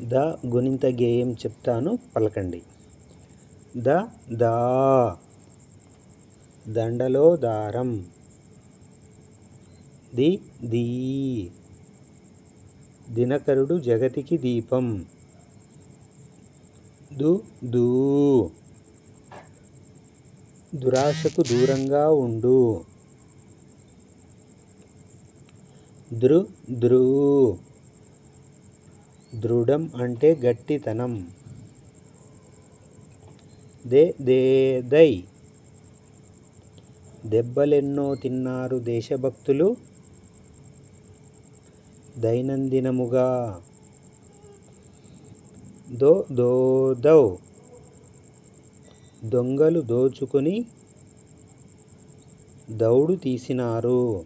The గుణింత గేయం చెప్తాను పలకండి. ద దా దండలో దారం. ది దీ దినకరుడు జగతికి దీపం. దు దూ దురాశకు దూరంగా ఉండు. దృ ద్రూ దృఢం అంటే గట్టితనం. దే దే దై దెబ్బలెన్నో తిన్నారు దేశభక్తులు దైనందినముగా. దో దో దౌ దొంగలు దోచుకుని దౌడు తీసినారు.